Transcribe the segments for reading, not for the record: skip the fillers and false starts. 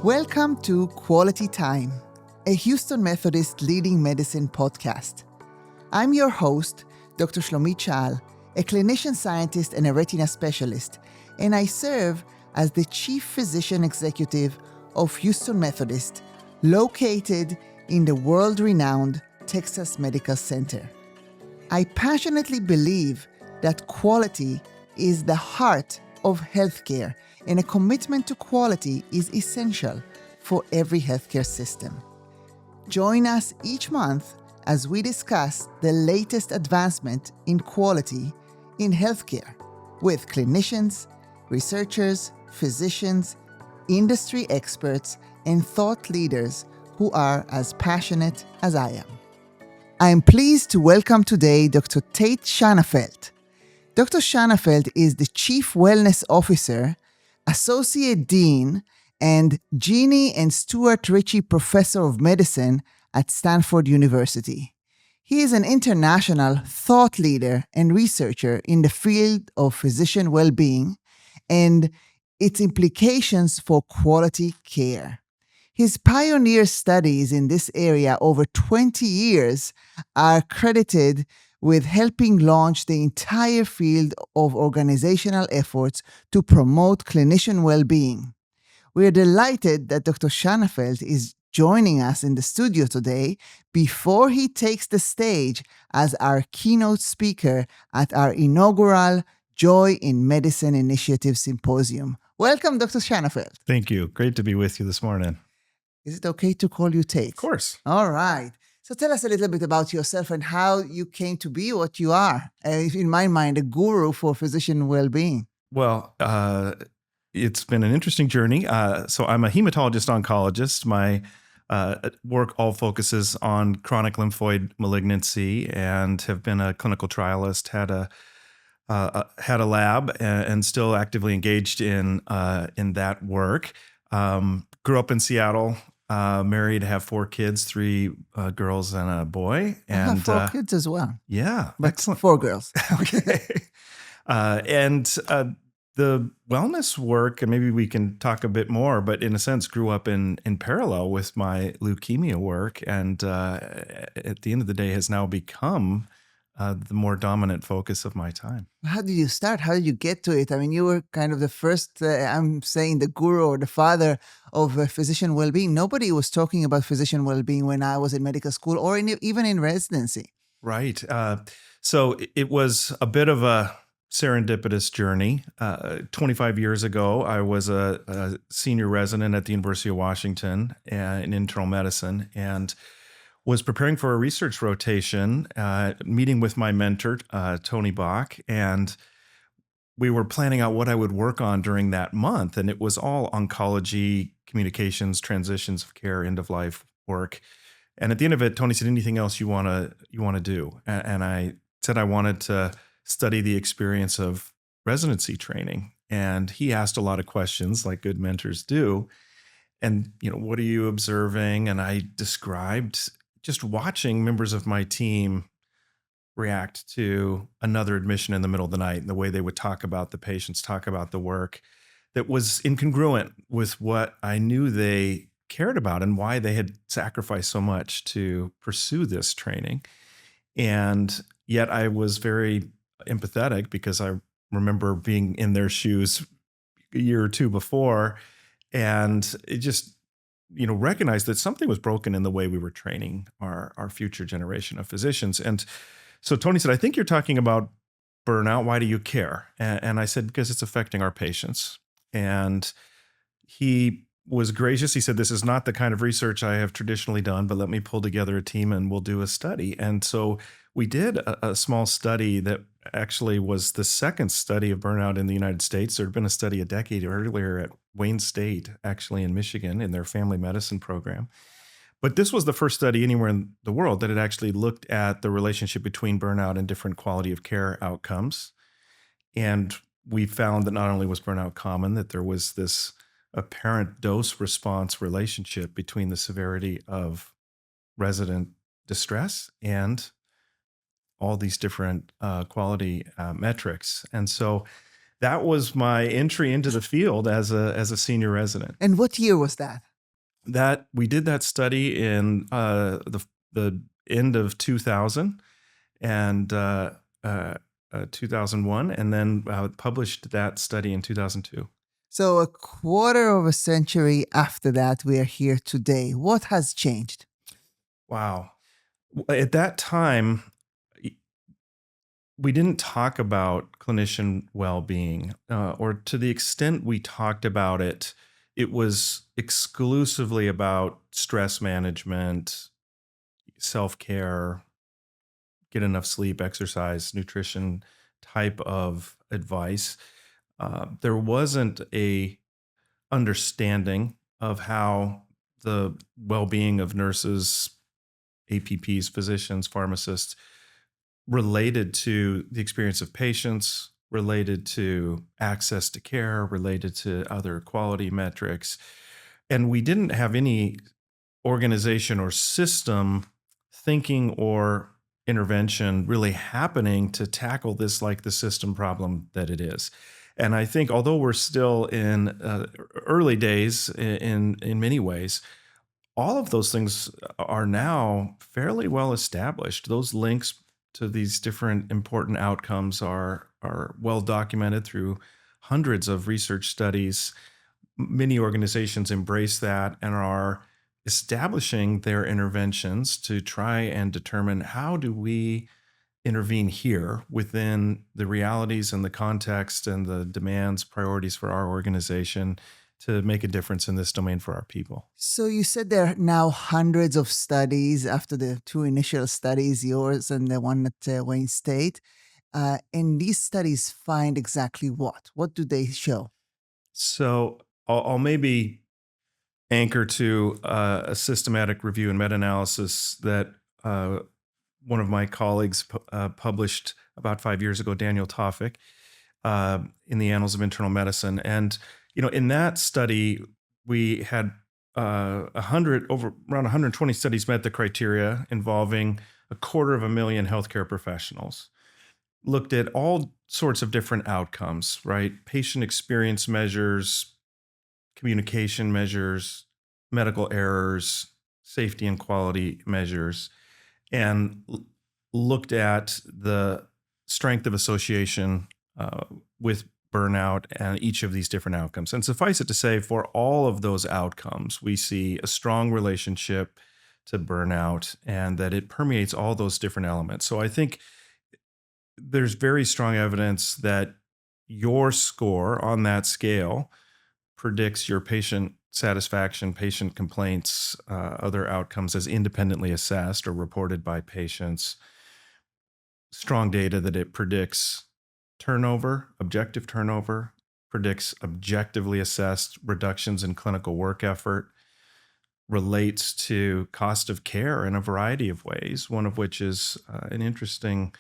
Welcome to Quality Time, a Houston Methodist leading medicine podcast. I'm your host, Dr. Schaal, a clinician scientist and a retina specialist, and I serve as the Chief Physician Executive of Houston Methodist, located in the world-renowned Texas Medical Center. I passionately believe that quality is the heart of healthcare, and a commitment to quality is essential for every healthcare system. Join us each month as we discuss the latest advancement in quality in healthcare with clinicians, researchers, physicians, industry experts, and thought leaders who are as passionate as I am. I am pleased to welcome today Dr. Tait Shanafelt. Dr. Shanafelt is the Chief Wellness Officer, Associate Dean, and Jeanie and Stewart Richie Professor of Medicine at Stanford University. He is an international thought leader and researcher in the field of physician well-being and its implications for quality care. His pioneer studies in this area over 20 years are credited with helping launch the entire field of organizational efforts to promote clinician well-being. We are delighted that Dr. Shanafelt is joining us in the studio today before he takes the stage as our keynote speaker at our inaugural Joy in Medicine Initiative Symposium. Welcome, Dr. Shanafelt. Thank you. Great to be with you this morning. Is it okay to call you Tait? Of course. All right. So tell us a little bit about yourself and how you came to be what you are. In my mind, a guru for physician well-being. Well, it's been an interesting journey. So I'm a hematologist-oncologist. My work all focuses on chronic lymphoid malignancy and have been a clinical trialist, had a lab and still actively engaged in that work. Grew up in Seattle. Married, have 4 kids, 3 girls and a boy. And I have 4 kids as well. Yeah, but excellent. 4 girls. Okay. And the wellness work, and maybe we can talk a bit more, but in a sense grew up in parallel with my leukemia work. And at the end of the day has now become the more dominant focus of my time. How did you start? How did you get to it? I mean, you were kind of the first, I'm saying the guru or the father of physician well-being. Nobody was talking about physician well-being when I was in medical school or even in residency. Right. So it was a bit of a serendipitous journey. 25 years ago, I was a senior resident at the University of Washington in internal medicine and was preparing for a research rotation, meeting with my mentor, Tony Bach, and we were planning out what I would work on during that month. And it was all oncology, communications, transitions of care, end of life work. And at the end of it, Tony said, anything else you want to do? And I said I wanted to study the experience of residency training. And he asked a lot of questions like good mentors do. And, what are you observing? And I described just watching members of my team react to another admission in the middle of the night and the way they would talk about the patients, talk about the work that was incongruent with what I knew they cared about and why they had sacrificed so much to pursue this training. And yet I was very empathetic because I remember being in their shoes a year or 2 before, and it just recognized that something was broken in the way we were training our future generation of physicians. And so Tony said, I think you're talking about burnout. Why do you care? And I said, because it's affecting our patients. And he was gracious. He said, this is not the kind of research I have traditionally done, but let me pull together a team and we'll do a study. And so we did a small study that actually was the second study of burnout in the United States. There had been a study a decade earlier at Wayne State, actually in Michigan, in their family medicine program. But this was the first study anywhere in the world that had actually looked at the relationship between burnout and different quality of care outcomes. And we found that not only was burnout common, that there was this apparent dose-response relationship between the severity of resident distress and all these different quality metrics. And so that was my entry into the field as a senior resident. And what year was that? That we did that study in the end of 2000 and 2001, and then published that study in 2002. So a quarter of a century after that, we are here today. What has changed? Wow. At that time, we didn't talk about clinician well-being, or to the extent we talked about it, it was exclusively about stress management, self-care, get enough sleep, exercise, nutrition type of advice. There wasn't a understanding of how the well-being of nurses, APPs, physicians, pharmacists related to the experience of patients, related to access to care, related to other quality metrics. And we didn't have any organization or system thinking or intervention really happening to tackle this like the system problem that it is. And I think although we're still in early days in many ways, all of those things are now fairly well established. Those links to these different important outcomes are well documented through hundreds of research studies. Many organizations embrace that and are establishing their interventions to try and determine how do we intervene here within the realities and the context and the demands, priorities for our organization to make a difference in this domain for our people. So you said there are now hundreds of studies after the two initial studies, yours and the one at Wayne State. And these studies find exactly what? What do they show? So I'll maybe anchor to a systematic review and meta-analysis that one of my colleagues published about 5 years ago, Daniel Tawfik, in the Annals of Internal Medicine. And in that study, we had around 120 studies met the criteria involving 250,000 healthcare professionals. Looked at all sorts of different outcomes, right? Patient experience measures, communication measures, medical errors, safety and quality measures, and looked at the strength of association with burnout and each of these different outcomes. And suffice it to say, for all of those outcomes, we see a strong relationship to burnout and that it permeates all those different elements. So I think there's very strong evidence that your score on that scale predicts your patient satisfaction, patient complaints, other outcomes as independently assessed or reported by patients. Strong data that it predicts turnover, objective turnover, predicts objectively assessed reductions in clinical work effort, relates to cost of care in a variety of ways, one of which is an interesting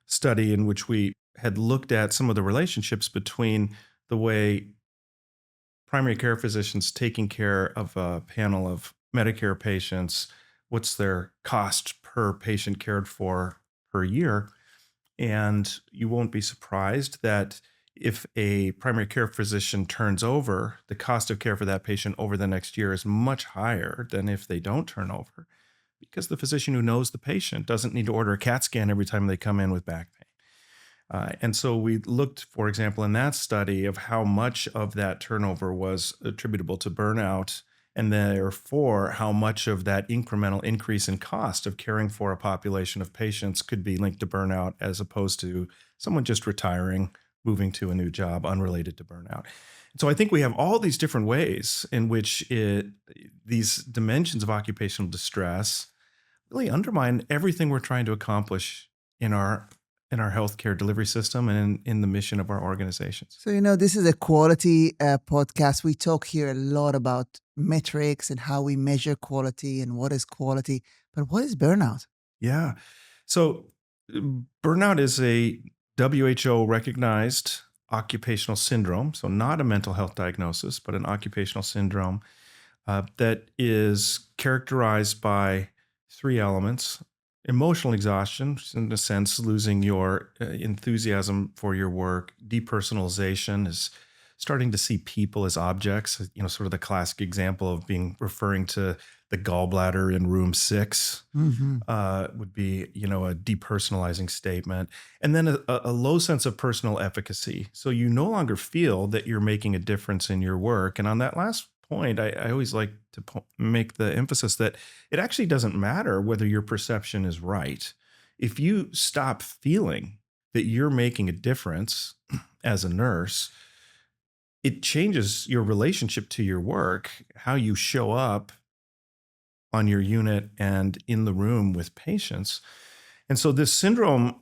study in which we had looked at some of the relationships between the way primary care physicians taking care of a panel of Medicare patients, what's their cost per patient cared for per year. And you won't be surprised that if a primary care physician turns over, the cost of care for that patient over the next year is much higher than if they don't turn over, because the physician who knows the patient doesn't need to order a CAT scan every time they come in with back pain. And so we looked, for example, in that study of how much of that turnover was attributable to burnout, and therefore how much of that incremental increase in cost of caring for a population of patients could be linked to burnout as opposed to someone just retiring, moving to a new job unrelated to burnout. And so I think we have all these different ways in which these dimensions of occupational distress really undermine everything we're trying to accomplish in our healthcare delivery system and in the mission of our organizations. So, this is a quality podcast. We talk here a lot about metrics and how we measure quality and what is quality. But what is burnout? Yeah. So burnout is a WHO recognized occupational syndrome. So not a mental health diagnosis, but an occupational syndrome that is characterized by three elements: emotional exhaustion, in a sense, losing your enthusiasm for your work. Depersonalization is starting to see people as objects, sort of the classic example of referring to the gallbladder in room 6 would be, a depersonalizing statement. And then a low sense of personal efficacy. So you no longer feel that you're making a difference in your work. And on that last point, I always like to make the emphasis that it actually doesn't matter whether your perception is right. If you stop feeling that you're making a difference as a nurse, it changes your relationship to your work, how you show up on your unit and in the room with patients. And so this syndrome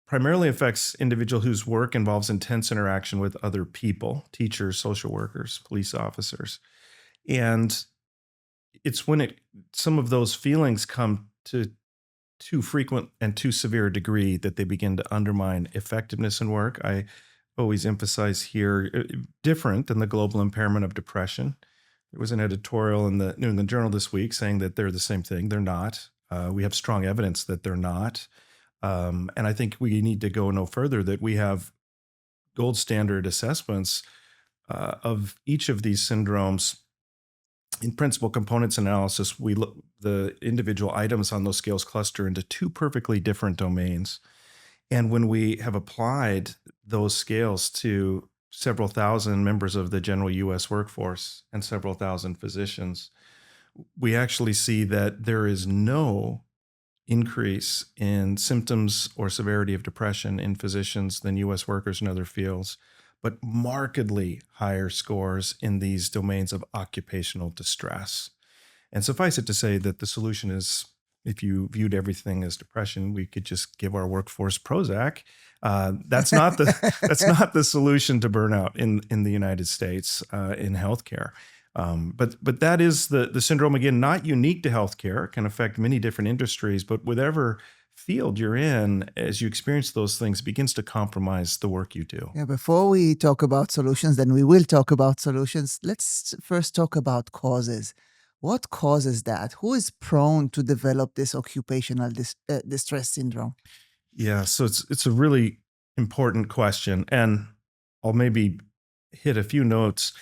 primarily affects individuals whose work involves intense interaction with other people, teachers, social workers, police officers. And it's when some of those feelings come to too frequent and too severe a degree that they begin to undermine effectiveness in work. I always emphasize here, different than the global impairment of depression. There was an editorial in the New England Journal this week saying that they're the same thing. They're not. We have strong evidence that they're not. And I think we need to go no further, that we have gold standard assessments of each of these syndromes. In principal components analysis, we look, the individual items on those scales cluster into two perfectly different domains. And when we have applied those scales to several thousand members of the general U.S. workforce and several thousand physicians, we actually see that there is no increase in symptoms or severity of depression in physicians than U.S. workers in other fields, but markedly higher scores in these domains of occupational distress. And suffice it to say that the solution is, if you viewed everything as depression, we could just give our workforce Prozac. That's not the solution to burnout in the United States in healthcare. But that is the syndrome, again, not unique to healthcare. It can affect many different industries, but whatever field you're in, as you experience those things, it begins to compromise the work you do. Yeah, before we talk about solutions, then we will talk about solutions. Let's first talk about causes. What causes that? Who is prone to develop this occupational distress syndrome? Yeah, so it's a really important question, and I'll maybe hit a few notes.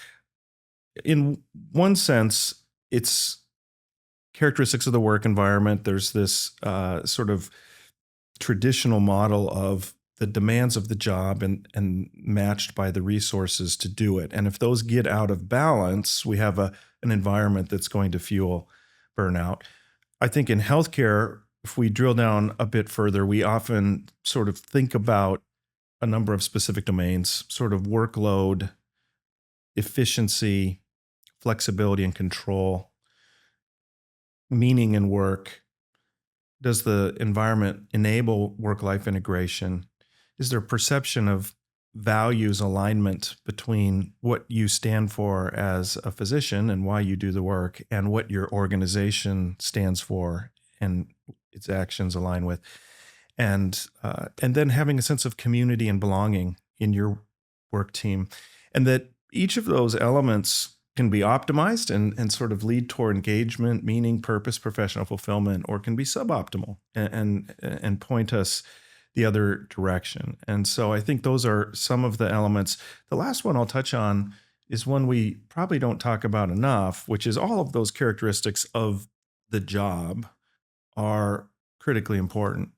In one sense, it's characteristics of the work environment. There's this sort of traditional model of the demands of the job and matched by the resources to do it. And if those get out of balance, we have an environment that's going to fuel burnout. I think in healthcare, if we drill down a bit further, we often sort of think about a number of specific domains, sort of workload, efficiency, flexibility and control, meaning in work. Does the environment enable work-life integration? Is there perception of values alignment between what you stand for as a physician and why you do the work and what your organization stands for and its actions align with? And then having a sense of community and belonging in your work team. And that each of those elements can be optimized and sort of lead toward engagement, meaning, purpose, professional fulfillment, or can be suboptimal and point us the other direction. And so I think those are some of the elements. The last one I'll touch on is one we probably don't talk about enough, which is all of those characteristics of the job are critically important.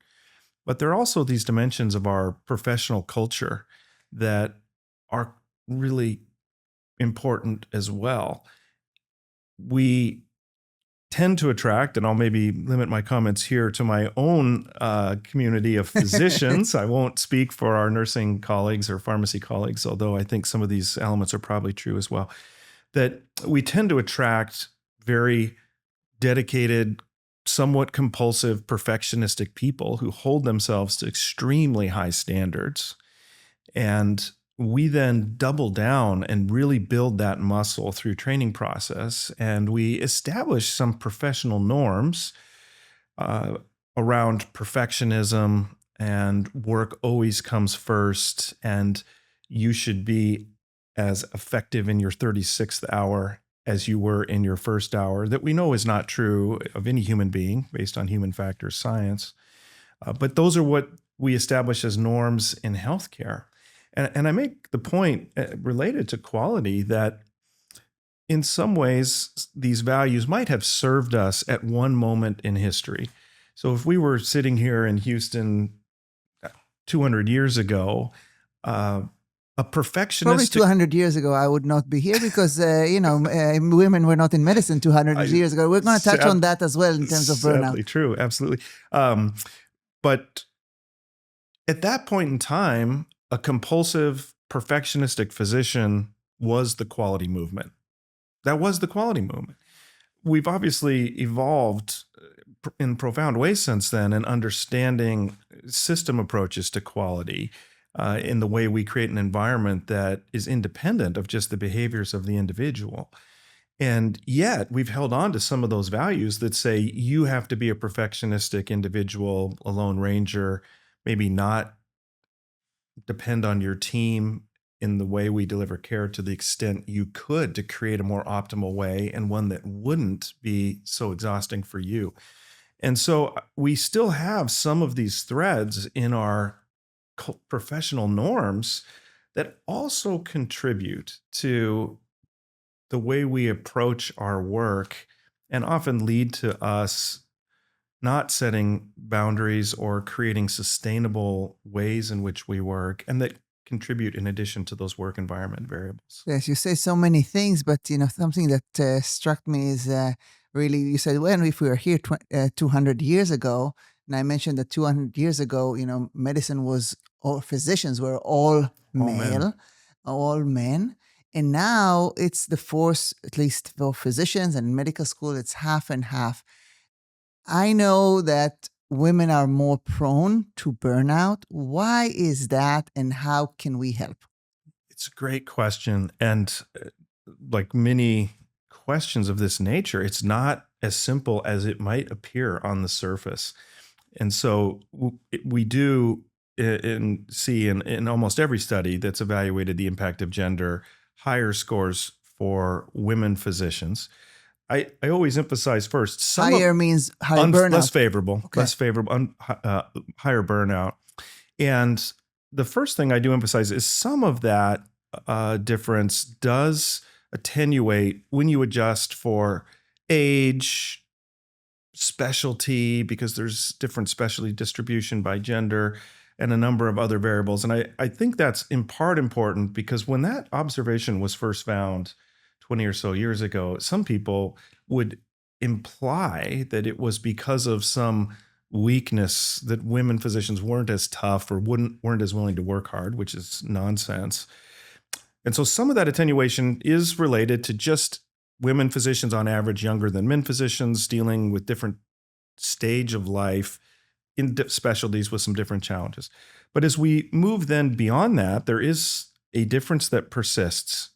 But there are also these dimensions of our professional culture that are really important as well. We tend to attract, and I'll maybe limit my comments here to my own community of physicians. I won't speak for our nursing colleagues or pharmacy colleagues, although I think some of these elements are probably true as well, that we tend to attract very dedicated, somewhat compulsive, perfectionistic people who hold themselves to extremely high standards. And we then double down and really build that muscle through training process. And we establish some professional norms around perfectionism and work always comes first. And you should be as effective in your 36th hour as you were in your first hour, that we know is not true of any human being based on human factors science. But those are what we establish as norms in healthcare. And I make the point related to quality that in some ways, these values might have served us at one moment in history. So if we were sitting here in Houston 200 years ago, a Probably perfectionistic 200 years ago, I would not be here because, women were not in medicine 200 years ago. We're going to touch on that as well in terms of burnout. Sadly true, absolutely. But at that point in time, a compulsive, perfectionistic physician was the quality movement. That was the quality movement. We've obviously evolved in profound ways since then in understanding system approaches to quality in the way we create an environment that is independent of just the behaviors of the individual. And yet we've held on to some of those values that say you have to be a perfectionistic individual, a lone ranger, maybe not depend on your team in the way we deliver care to the extent you could to create a more optimal way and one that wouldn't be so exhausting for you. And so we still have some of these threads in our professional norms that also contribute to the way we approach our work and often lead to us not setting boundaries or creating sustainable ways in which we work, and that contribute in addition to those work environment variables. Yes, you say so many things, but something that struck me is really, you said, well, if we were here 200 years ago, and I mentioned that 200 years ago, medicine was, all physicians were all male, all men. And now it's the force, at least for physicians and medical school, it's half and half. I know that women are more prone to burnout. Why is that, and how can we help? It's a great question. And like many questions of this nature, it's not as simple as it might appear on the surface. And so we do see in almost every study that's evaluated the impact of gender, higher scores for women physicians. I always emphasize first, higher means higher burnout. Less favorable, higher burnout. And the first thing I do emphasize is some of that difference does attenuate when you adjust for age, specialty, because there's different specialty distribution by gender and a number of other variables. And I think that's in part important because when that observation was first found 20 or so years ago, some people would imply that it was because of some weakness that women physicians weren't as tough or weren't as willing to work hard, which is nonsense. And so some of that attenuation is related to just women physicians on average younger than men physicians dealing with different stage of life in specialties with some different challenges. But as we move then beyond that, there is a difference that persists.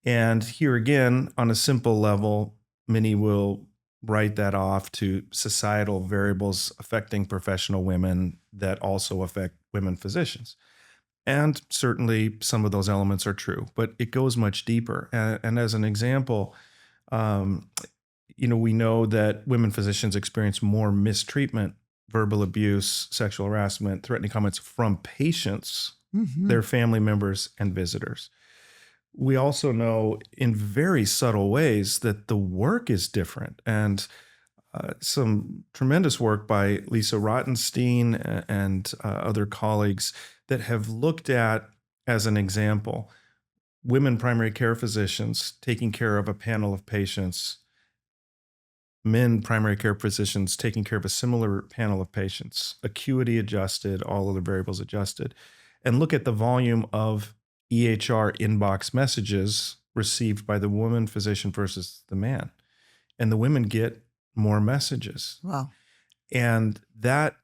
And here again, on a simple level, many will write that off to societal variables affecting professional women that also affect women physicians. And certainly some of those elements are true, but it goes much deeper. And as an example, we know that women physicians experience more mistreatment, verbal abuse, sexual harassment, threatening comments from patients, their family members, and visitors. We also know in very subtle ways that the work is different, and some tremendous work by Lisa Rottenstein and other colleagues that have looked at, as an example, women primary care physicians taking care of a panel of patients, men primary care physicians taking care of a similar panel of patients, acuity adjusted, all other variables adjusted, and look at the volume of EHR inbox messages received by the woman physician versus the man. And the women get more messages. Wow. And that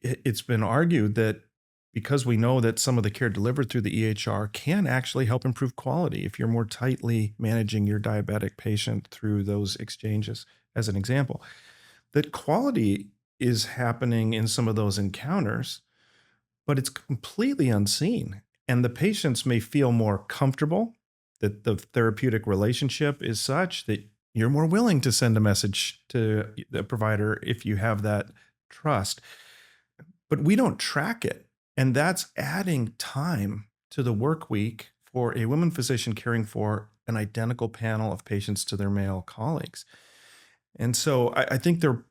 it's been argued that because we know that some of the care delivered through the EHR can actually help improve quality if you're more tightly managing your diabetic patient through those exchanges, as an example, that quality is happening in some of those encounters, but it's completely unseen. And the patients may feel more comfortable that the therapeutic relationship is such that you're more willing to send a message to the provider if you have that trust. But we don't track it. And that's adding time to the work week for a women physician caring for an identical panel of patients to their male colleagues. And so I think there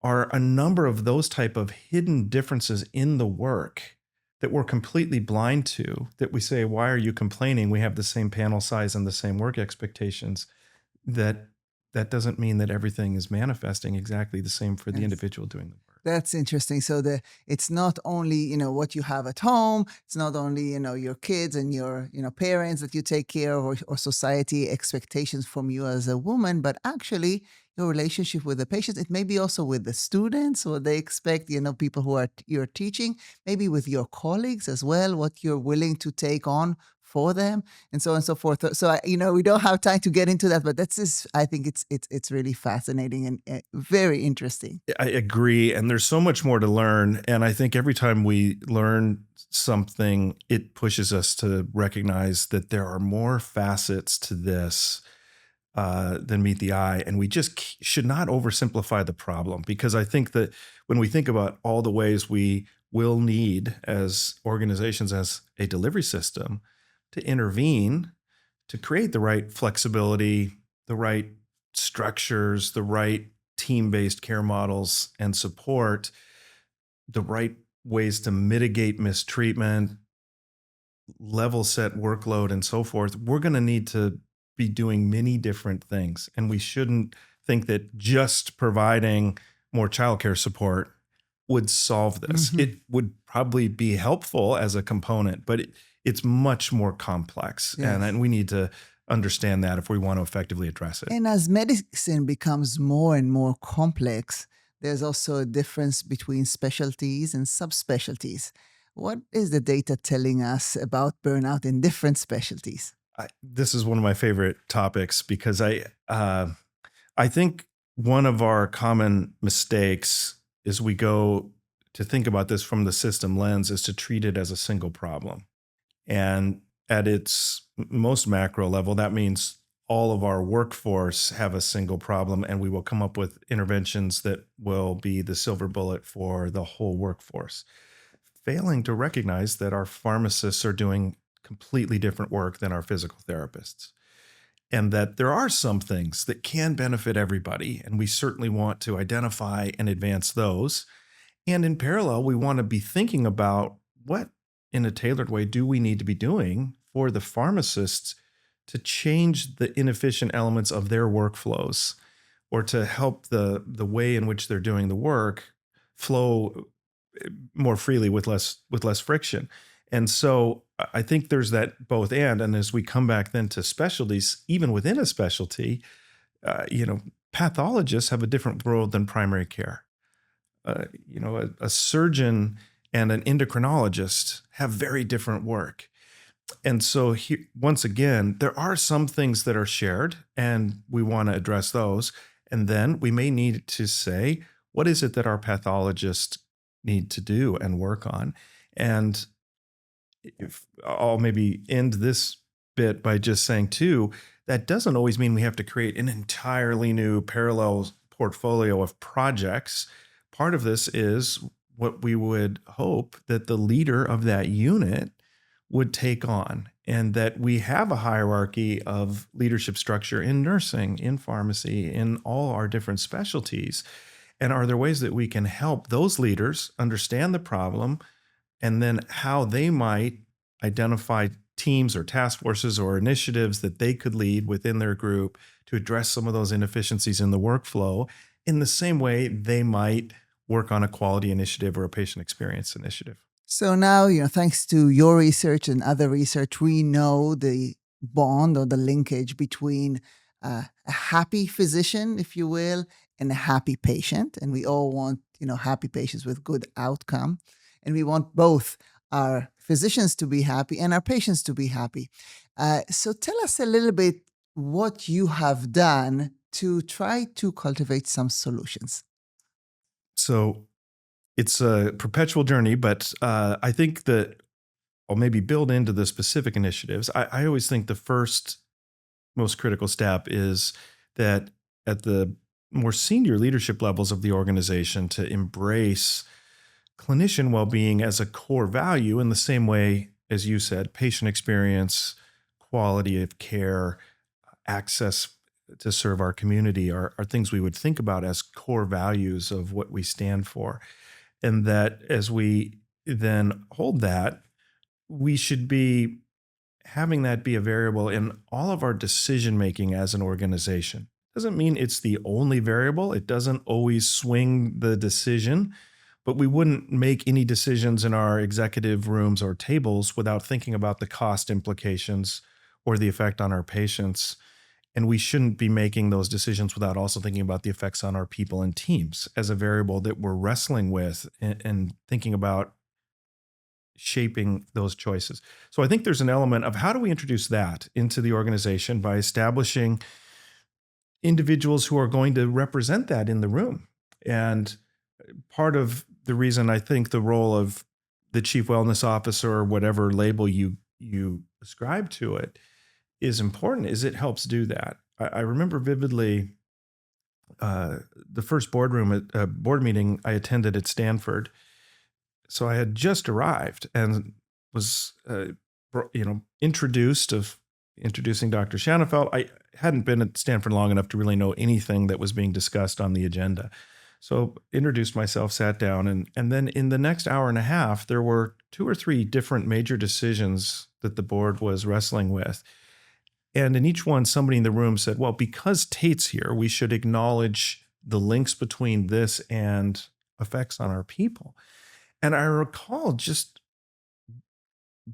are a number of those type of hidden differences in the work that we're completely blind to, that we say, why are you complaining? We have the same panel size and the same work expectations. That doesn't mean that everything is manifesting exactly the same for the individual doing the work. That's interesting. So it's not only, what you have at home. It's not only, your kids and your, parents that you take care of, or society expectations from you as a woman, but actually your relationship with the patients. It may be also with the students, what they expect, people who you're teaching, maybe with your colleagues as well, what you're willing to take on for them, and so on and so forth. So, we don't have time to get into that, but I think it's really fascinating and very interesting. I agree. And there's so much more to learn. And I think every time we learn something, it pushes us to recognize that there are more facets to this than meet the eye. And we just should not oversimplify the problem, because I think that when we think about all the ways we will need as organizations, as a delivery system, to intervene, to create the right flexibility, the right structures, the right team-based care models and support, the right ways to mitigate mistreatment, level set workload, and so forth, we're going to need to be doing many different things. And we shouldn't think that just providing more childcare support would solve this. Mm-hmm. It would probably be helpful as a component, but it's much more complex. Yes. And we need to understand that if we want to effectively address it. And as medicine becomes more and more complex, there's also a difference between specialties and subspecialties. What is the data telling us about burnout in different specialties? This is one of my favorite topics, because I think one of our common mistakes is we go to think about this from the system lens is to treat it as a single problem. And at its most macro level, that means all of our workforce have a single problem, and we will come up with interventions that will be the silver bullet for the whole workforce, failing to recognize that our pharmacists are doing completely different work than our physical therapists, and that there are some things that can benefit everybody, and we certainly want to identify and advance those. And in parallel, we want to be thinking about what, in a tailored way, do we need to be doing for the pharmacists to change the inefficient elements of their workflows, or to help the way in which they're doing the work flow more freely with less friction. And so I think there's that both and as we come back then to specialties, even within a specialty, pathologists have a different role than primary care. A surgeon and an endocrinologist have very different work. And so once again, there are some things that are shared, and we want to address those. And then we may need to say, what is it that our pathologists need to do and work on? And if I'll maybe end this bit by just saying too, that doesn't always mean we have to create an entirely new parallel portfolio of projects. Part of this is what we would hope that the leader of that unit would take on, and that we have a hierarchy of leadership structure in nursing, in pharmacy, in all our different specialties. And are there ways that we can help those leaders understand the problem, and then how they might identify teams or task forces or initiatives that they could lead within their group to address some of those inefficiencies in the workflow, in the same way they might work on a quality initiative or a patient experience initiative. So now, thanks to your research and other research, we know the bond or the linkage between a happy physician, if you will, and a happy patient. And we all want, happy patients with good outcome. And we want both our physicians to be happy and our patients to be happy. So tell us a little bit what you have done to try to cultivate some solutions. So it's a perpetual journey, but I think that I'll maybe build into the specific initiatives. I always think the first most critical step is that at the more senior leadership levels of the organization to embrace clinician well-being as a core value in the same way as you said, patient experience, quality of care, access to serve our community are things we would think about as core values of what we stand for. And that as we then hold that, we should be having that be a variable in all of our decision making as an organization. Doesn't mean it's the only variable. It doesn't always swing the decision, but we wouldn't make any decisions in our executive rooms or tables without thinking about the cost implications or the effect on our patients. And we shouldn't be making those decisions without also thinking about the effects on our people and teams as a variable that we're wrestling with and thinking about shaping those choices. So I think there's an element of how do we introduce that into the organization by establishing individuals who are going to represent that in the room. And part of the reason I think the role of the chief wellness officer or whatever label you ascribe to it is important is it helps do that. I remember vividly the first board meeting I attended at Stanford. So I had just arrived and was, introducing Dr. Shanafelt. I hadn't been at Stanford long enough to really know anything that was being discussed on the agenda. So introduced myself, sat down, and then in the next hour and a half, there were 2 or 3 different major decisions that the board was wrestling with. And in each one, somebody in the room said, well, because Tait's here, we should acknowledge the links between this and effects on our people. And I recall just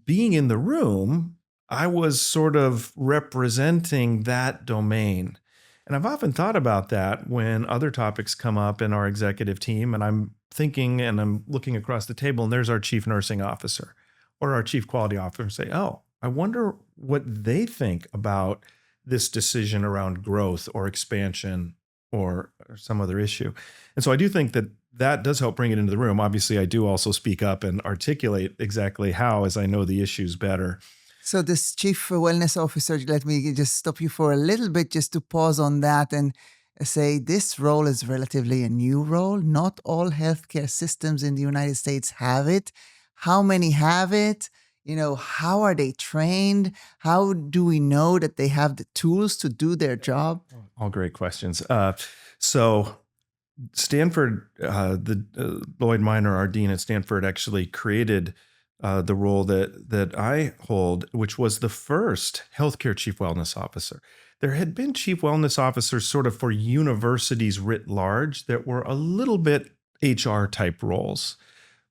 being in the room, I was sort of representing that domain. And I've often thought about that when other topics come up in our executive team, and I'm thinking and I'm looking across the table, and there's our chief nursing officer or our chief quality officer, and say, oh, I wonder what they think about this decision around growth or expansion or some other issue. And so I do think that does help bring it into the room. Obviously, I do also speak up and articulate exactly how, as I know the issues better. So this chief wellness officer, let me just stop you for a little bit just to pause on that and say this role is relatively a new role. Not all healthcare systems in the United States have it. How many have it? How are they trained? How do we know that they have the tools to do their job? All great questions. So Stanford, Lloyd Minor, our dean at Stanford, actually created the role that I hold, which was the first healthcare chief wellness officer. There had been chief wellness officers sort of for universities writ large that were a little bit HR type roles.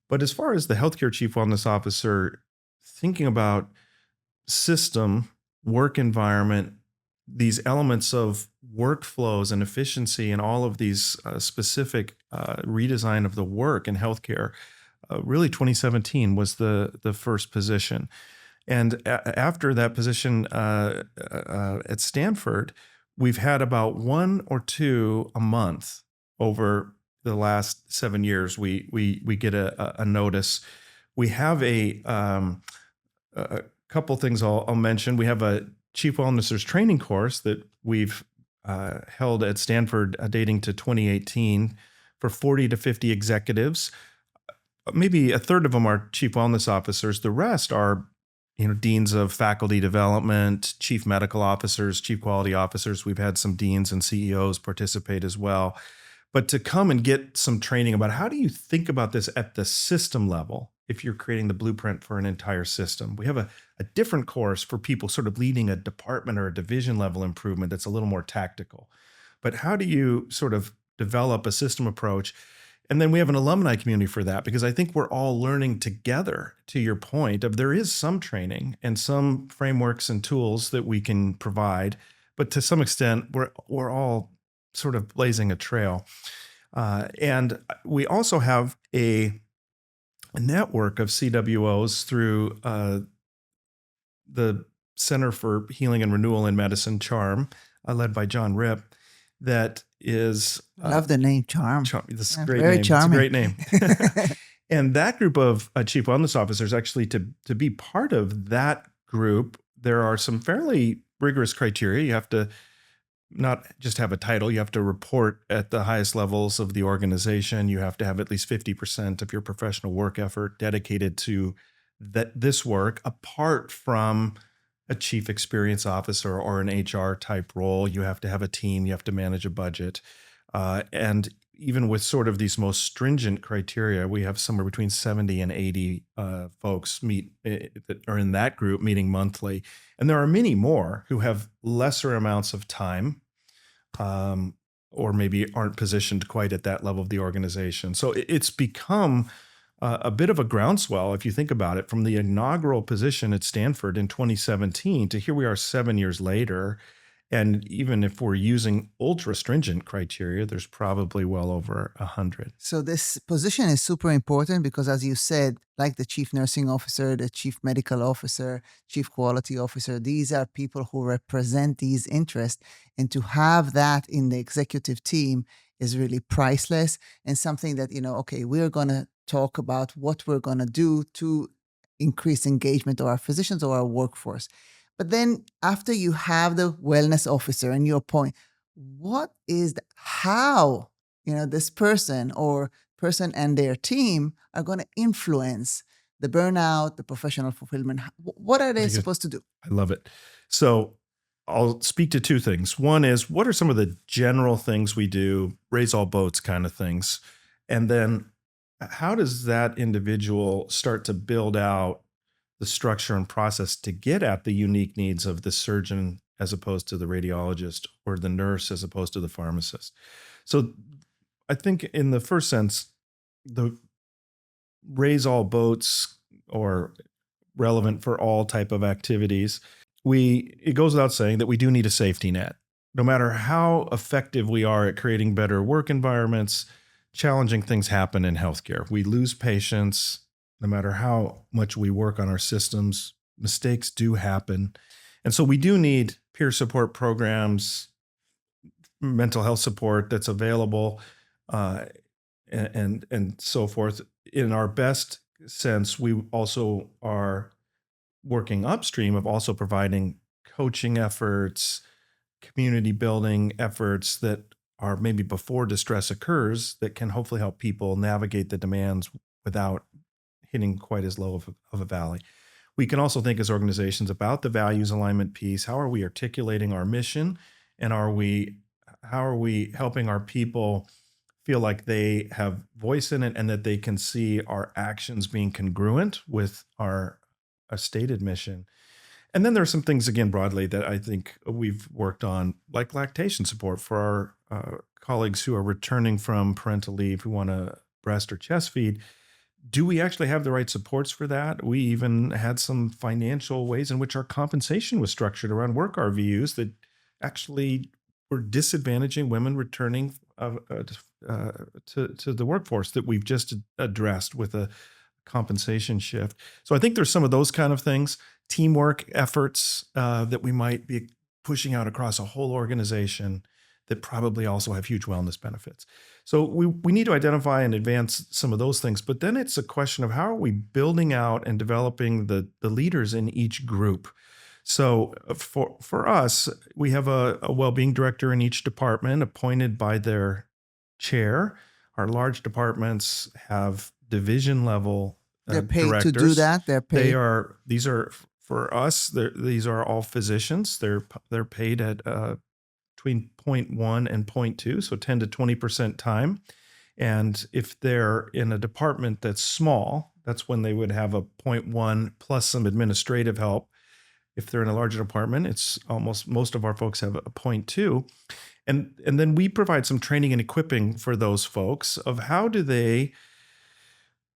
But as far as the healthcare chief wellness officer, thinking about system, work environment, these elements of workflows and efficiency and all of these specific redesign of the work in healthcare, really 2017 was the first position. And after that position at Stanford, we've had about 1 or 2 a month over the last 7 years. We get a notice. We have a couple things I'll mention. We have a Chief Wellnessers training course that we've held at Stanford dating to 2018 for 40 to 50 executives. Maybe a third of them are chief wellness officers. The rest are, deans of faculty development, chief medical officers, chief quality officers. We've had some deans and CEOs participate as well. But to come and get some training about how do you think about this at the system level if you're creating the blueprint for an entire system. We have a different course for people sort of leading a department or a division level improvement that's a little more tactical. But how do you sort of develop a system approach? And then we have an alumni community for that, because I think we're all learning together, to your point of there is some training and some frameworks and tools that we can provide, but to some extent we're all sort of blazing a trail. And we also have a network of CWOs through the Center for Healing and Renewal in Medicine, CHARM, led by John Ripp, that is... I love the name CHARM. This is a great very name. Charming. It's a great name. And that group of chief wellness officers, actually to be part of that group, there are some fairly rigorous criteria. You have to not just have a title, you have to report at the highest levels of the organization. You have to have at least 50% of your professional work effort dedicated to this work apart from a chief experience officer or an HR type role. You have to have a team, you have to manage a budget. And even with sort of these most stringent criteria, we have somewhere between 70 and 80 folks that are in that group meeting monthly. And there are many more who have lesser amounts of time, or maybe aren't positioned quite at that level of the organization. So it's become a bit of a groundswell, if you think about it, from the inaugural position at Stanford in 2017 to here we are 7 years later. And even if we're using ultra stringent criteria, there's probably well over 100. So this position is super important because, as you said, like the chief nursing officer, the chief medical officer, chief quality officer, these are people who represent these interests. And to have that in the executive team is really priceless and something that, okay, we're going to talk about what we're going to do to increase engagement of our physicians or our workforce. But then after you have the wellness officer and your point, what is how, this person and their team are going to influence the burnout, the professional fulfillment? What are they supposed to do? I love it. So I'll speak to two things. One is, what are some of the general things we do, raise all boats kind of things? And then how does that individual start to build out the structure and process to get at the unique needs of the surgeon as opposed to the radiologist, or the nurse as opposed to the pharmacist? So I think in the first sense, the raise all boats, or relevant for all type of activities, it goes without saying that we do need a safety net. No matter how effective we are at creating better work environments, challenging things happen in healthcare. We lose patients. No matter how much we work on our systems, mistakes do happen. And so we do need peer support programs, mental health support that's available, and so forth. In our best sense, we also are working upstream of also providing coaching efforts, community building efforts that are maybe before distress occurs that can hopefully help people navigate the demands without hitting quite as low of a valley. We can also think as organizations about the values alignment piece. How are we articulating our mission? And how are we helping our people feel like they have voice in it and that they can see our actions being congruent with our stated mission? And then there are some things, again, broadly that I think we've worked on, like lactation support for our colleagues who are returning from parental leave, who want to breast or chest feed. Do we actually have the right supports for that? We even had some financial ways in which our compensation was structured around work RVUs that actually were disadvantaging women returning to the workforce that we've just addressed with a compensation shift. So I think there's some of those kind of things, teamwork efforts that we might be pushing out across a whole organization that probably also have huge wellness benefits. So we need to identify and advance some of those things, but then it's a question of how are we building out and developing the leaders in each group. So for us, we have a well-being director in each department appointed by their chair. Our large departments have division level They're paid directors. to do that. They're paid. These are for us. These are all physicians. They're paid at between 0.1 and 0.2, so 10 to 20% time. And if they're in a department that's small, that's when they would have a 0.1 plus some administrative help. If they're in a larger department, it's most of our folks have a 0.2. And then we provide some training and equipping for those folks of how do they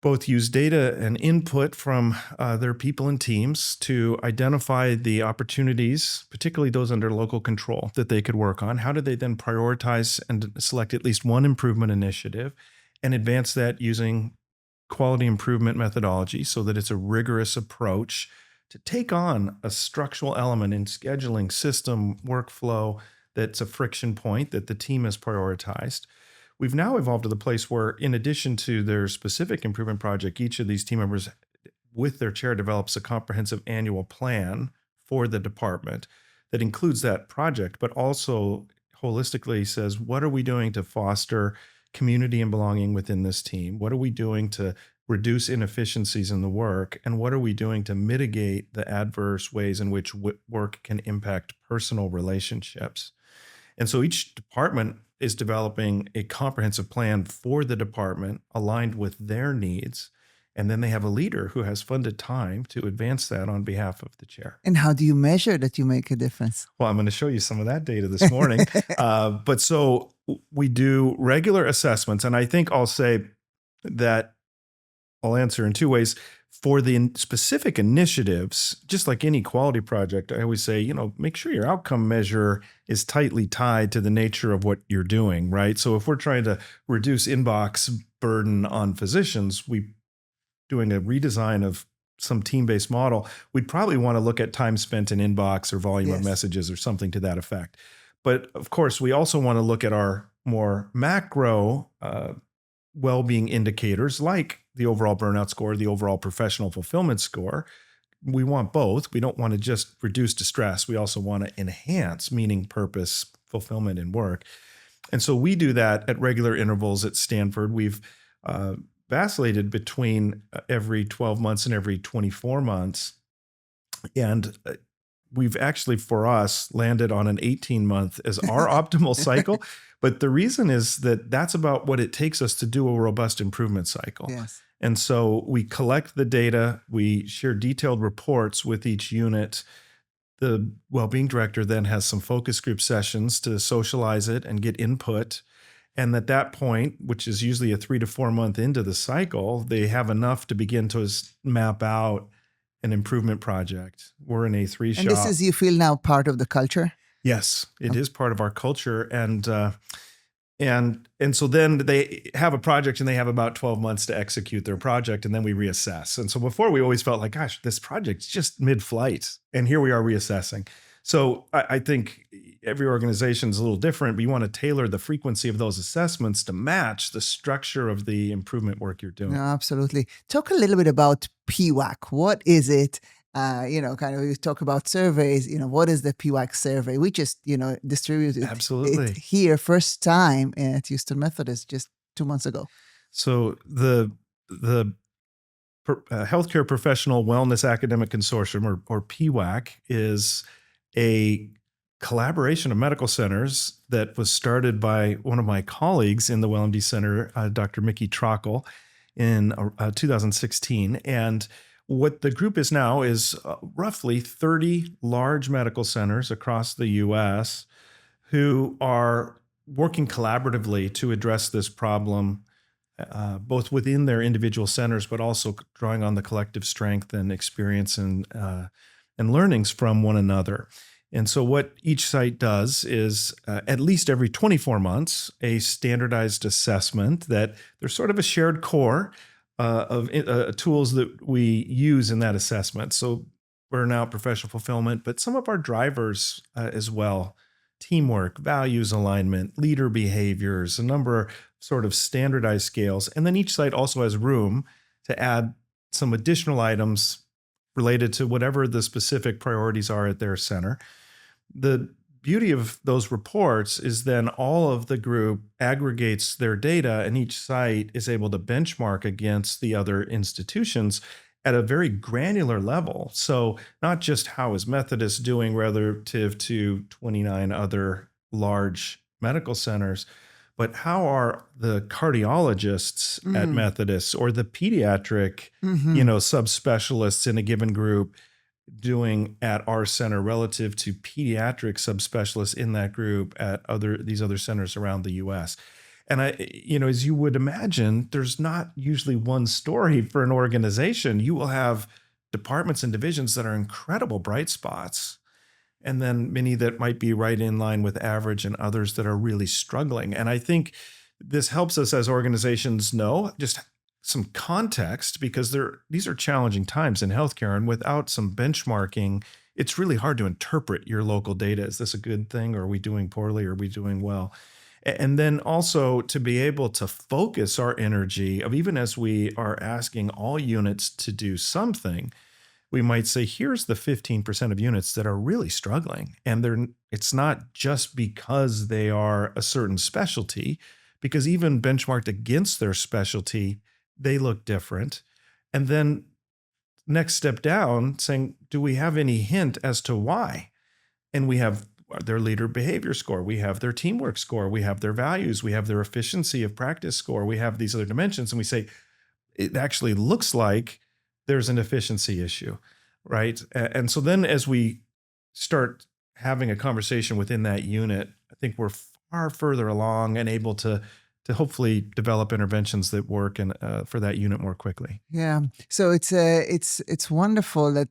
both use data and input from their people and teams to identify the opportunities, particularly those under local control, that they could work on. How do they then prioritize and select at least one improvement initiative and advance that using quality improvement methodology so that it's a rigorous approach to take on a structural element in scheduling, system, workflow that's a friction point that the team has prioritized. We've now evolved to the place where, in addition to their specific improvement project, each of these team members, with their chair, develops a comprehensive annual plan for the department that includes that project, but also holistically says, what are we doing to foster community and belonging within this team? What are we doing to reduce inefficiencies in the work, and what are we doing to mitigate the adverse ways in which work can impact personal relationships. And so each department is developing a comprehensive plan for the department aligned with their needs. And then they have a leader who has funded time to advance that on behalf of the chair. And how do you measure that you make a difference? Well, I'm going to show you some of that data this morning. But so we do regular assessments. And I think I'll say that I'll answer in two ways. For the specific initiatives, just like any quality project, I always say, make sure your outcome measure is tightly tied to the nature of what you're doing, right? So if we're trying to reduce inbox burden on physicians, doing a redesign of some team-based model, we'd probably want to look at time spent in inbox or volume of messages or something to that effect. But of course, we also want to look at our more macro well-being indicators like the overall burnout score, the overall professional fulfillment score. We want both. We don't want to just reduce distress. We also want to enhance meaning, purpose, fulfillment in work. And so we do that at regular intervals at Stanford. We've vacillated between every 12 months and every 24 months. And we've actually, for us, landed on an 18-month as our optimal cycle. But the reason is that that's about what it takes us to do a robust improvement cycle. Yes. And so we collect the data, we share detailed reports with each unit. The well-being director then has some focus group sessions to socialize it and get input. And at that point, which is usually a 3 to 4 month into the cycle, they have enough to begin to map out an improvement project. We're in a 3-shop. And this is, you feel now, part of the culture? Yes, it is part of our culture. And so then they have a project and they have about 12 months to execute their project, and then we reassess. And so before we always felt like, gosh, this project's just mid-flight, and here we are reassessing. So I think every organization is a little different, but you want to tailor the frequency of those assessments to match the structure of the improvement work you're doing. No, absolutely. Talk a little bit about PWAC. What is it? We talk about surveys, what is the PWAC survey? We just, distributed it here first time at Houston Methodist just 2 months ago. So the Healthcare Professional Wellness Academic Consortium, or PWAC, is a collaboration of medical centers that was started by one of my colleagues in the WellMD Center, Dr. Mickey Trockle, in 2016. And what the group is now is roughly 30 large medical centers across the U.S. who are working collaboratively to address this problem, both within their individual centers, but also drawing on the collective strength and experience and learnings from one another. And so what each site does is at least every 24 months, a standardized assessment that there's sort of a shared core of tools that we use in that assessment. So burnout, professional fulfillment, but some of our drivers as well: teamwork, values alignment, leader behaviors, a number of sort of standardized scales. And then each site also has room to add some additional items related to whatever the specific priorities are at their center. The beauty of those reports is then all of the group aggregates their data, and each site is able to benchmark against the other institutions at a very granular level. So not just how is Methodist doing relative to 29 other large medical centers, but how are the cardiologists at Methodist or the pediatric, subspecialists in a given group doing at our center relative to pediatric subspecialists in that group at these other centers around the U.S. And as you would imagine, there's not usually one story for an organization. You will have departments and divisions that are incredible bright spots, and then many that might be right in line with average, and others that are really struggling. And I think this helps us as organizations know just some context, because these are challenging times in healthcare, and without some benchmarking, it's really hard to interpret your local data. Is this a good thing? Or are we doing poorly? Or are we doing well? And then also to be able to focus our energy of, even as we are asking all units to do something, we might say, here's the 15% of units that are really struggling. And it's not just because they are a certain specialty, because even benchmarked against their specialty, they look different. And then next step down, saying, do we have any hint as to why? And we have their leader behavior score. We have their teamwork score. We have their values. We have their efficiency of practice score. We have these other dimensions. And we say, it actually looks like there's an efficiency issue, right? And so then as we start having a conversation within that unit, I think we're far further along and able to hopefully develop interventions that work and for that unit more quickly. Yeah. So it's wonderful that,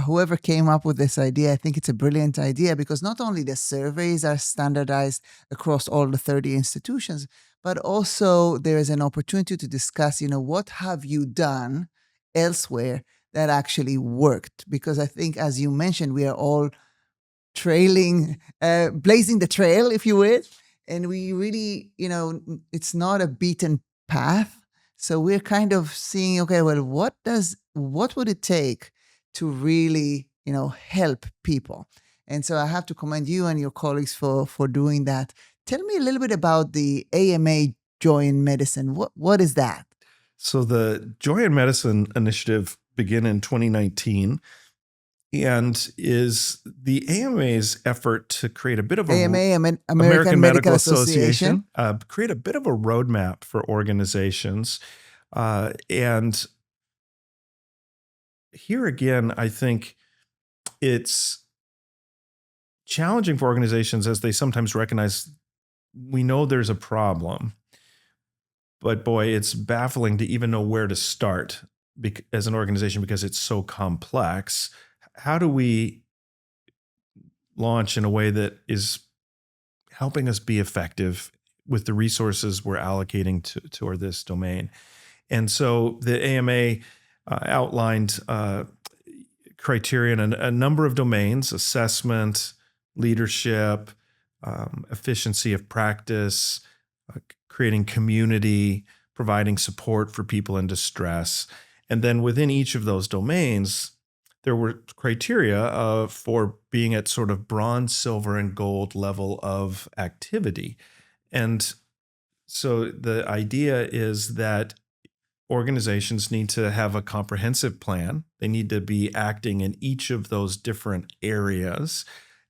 whoever came up with this idea, I think it's a brilliant idea, because not only the surveys are standardized across all the 30 institutions, but also there is an opportunity to discuss, what have you done elsewhere that actually worked? Because I think, as you mentioned, we are all blazing the trail, if you will. And we really, it's not a beaten path. So we're kind of seeing, okay, well, what would it take to really, help people? And so I have to commend you and your colleagues for doing that. Tell me a little bit about the AMA Joy in Medicine. What is that? So the Joy in Medicine initiative began in 2019. And is the AMA's effort to create a bit of American Medical Association. Create a bit of a roadmap for organizations. And here again, I think it's challenging for organizations as they sometimes recognize, we know there's a problem, but boy, it's baffling to even know where to start as an organization because it's so complex. How do we launch in a way that is helping us be effective with the resources we're allocating toward this domain? And so the AMA outlined criteria in a number of domains: assessment, leadership, efficiency of practice, creating community, providing support for people in distress. And then within each of those domains, there were criteria for being at sort of bronze, silver, and gold level of activity. And so the idea is that organizations need to have a comprehensive plan. They need to be acting in each of those different areas.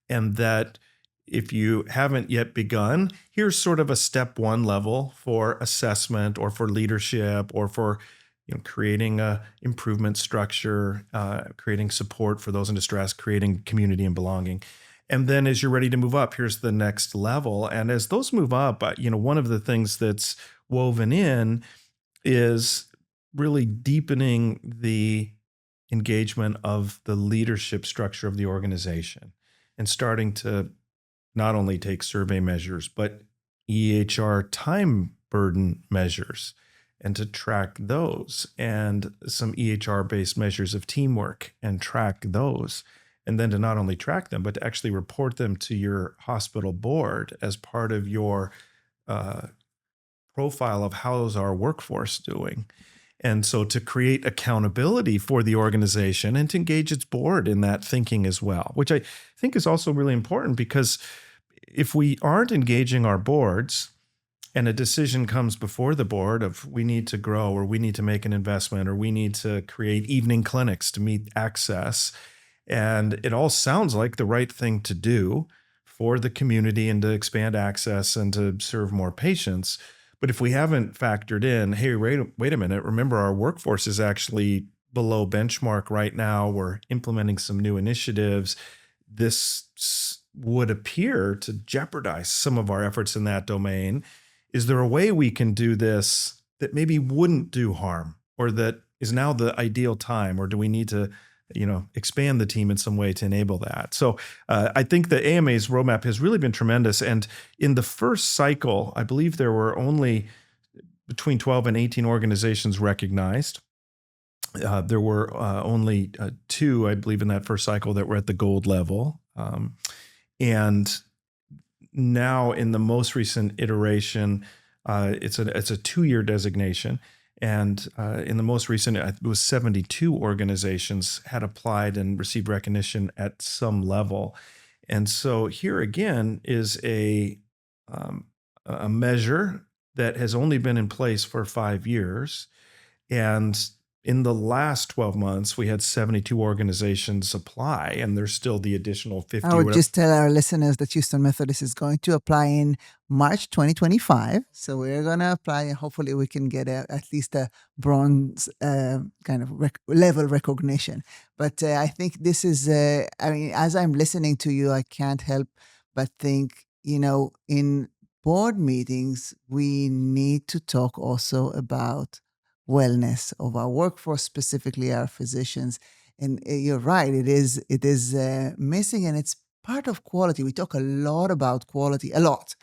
And that if you haven't yet begun, here's sort of a step one level for assessment or for leadership or for creating a improvement structure, creating support for those in distress, creating community and belonging. And then as you're ready to move up, here's the next level. And as those move up, one of the things that's woven in is really deepening the engagement of the leadership structure of the organization and starting to not only take survey measures, but EHR time burden measures, and to track those, and some EHR-based measures of teamwork and track those. And then to not only track them, but to actually report them to your hospital board as part of your profile of how's our workforce doing. And so to create accountability for the organization and to engage its board in that thinking as well, which I think is also really important, because if we aren't engaging our boards, and a decision comes before the board of we need to grow or we need to make an investment or we need to create evening clinics to meet access, and it all sounds like the right thing to do for the community and to expand access and to serve more patients. But if we haven't factored in, hey, wait a minute, remember our workforce is actually below benchmark right now. We're implementing some new initiatives. This would appear to jeopardize some of our efforts in that domain. Is there a way we can do this that maybe wouldn't do harm, or that is now the ideal time, or do we need to, expand the team in some way to enable that? So I think the AMA's roadmap has really been tremendous. And in the first cycle, I believe there were only between 12 and 18 organizations recognized. There were only 2, I believe, in that first cycle that were at the gold level. And now in the most recent iteration, it's a 2-year designation. And in the most recent, it was 72 organizations had applied and received recognition at some level. And so here again is a measure that has only been in place for 5 years. And in the last 12 months, we had 72 organizations apply, and there's still the additional 50. I would just tell our listeners that Houston Methodist is going to apply in March 2025. So we're going to apply, and hopefully we can get at least a bronze kind of level recognition. But I think this is, as I'm listening to you, I can't help but think, in board meetings, we need to talk also about wellness of our workforce, specifically our physicians. And you're right, it is missing, and it's part of quality. We talk a lot about quality, a lot.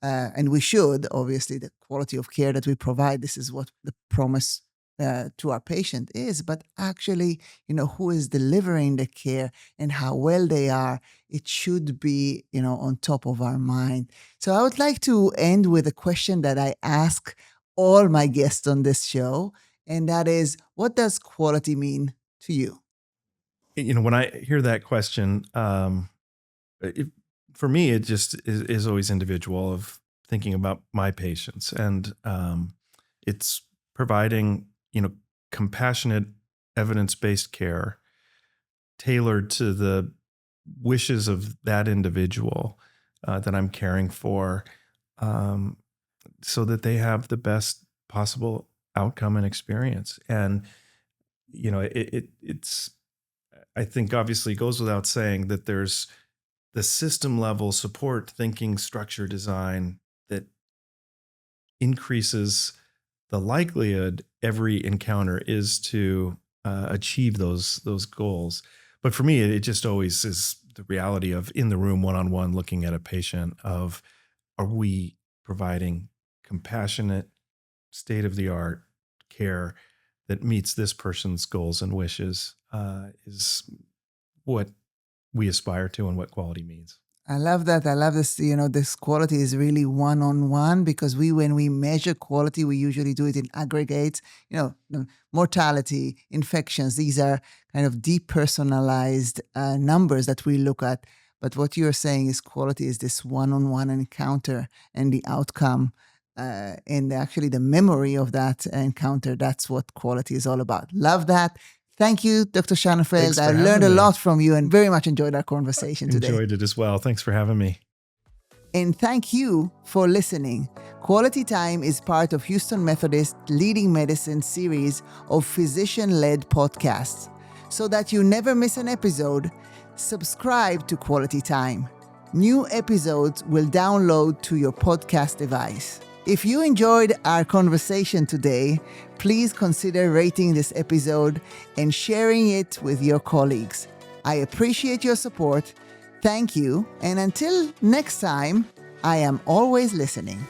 And we should, obviously, the quality of care that we provide, this is what the promise to our patient is. But actually, who is delivering the care and how well they are, it should be, on top of our mind. So I would like to end with a question that I ask all my guests on this show, and that is, what does quality mean to you? When I hear that question, for me, it just is always individual of thinking about my patients, and it's providing, compassionate, evidence-based care tailored to the wishes of that individual that I'm caring for, so that they have the best possible outcome and experience. And, it's, I think obviously it goes without saying that there's the system level support, thinking, structure, design that increases the likelihood every encounter is to achieve those goals. But for me, it just always is the reality of in the room, one-on-one, looking at a patient of, are we providing compassionate, state-of-the-art care that meets this person's goals and wishes, is what we aspire to and what quality means. I love that. I love this, this quality is really one-on-one, because when we measure quality, we usually do it in aggregates, mortality, infections. These are kind of depersonalized numbers that we look at. But what you're saying is quality is this one-on-one encounter, and the outcome and actually the memory of that encounter. That's what quality is all about. Love that. Thank you, Dr. Shanafelt. I learned a lot from you and very much enjoyed our conversation today. Enjoyed it as well. Thanks for having me. And thank you for listening. Quality Time is part of Houston Methodist Leading Medicine series of physician-led podcasts. So that you never miss an episode, subscribe to Quality Time. New episodes will download to your podcast device. If you enjoyed our conversation today, please consider rating this episode and sharing it with your colleagues. I appreciate your support. Thank you. And until next time, I am always listening.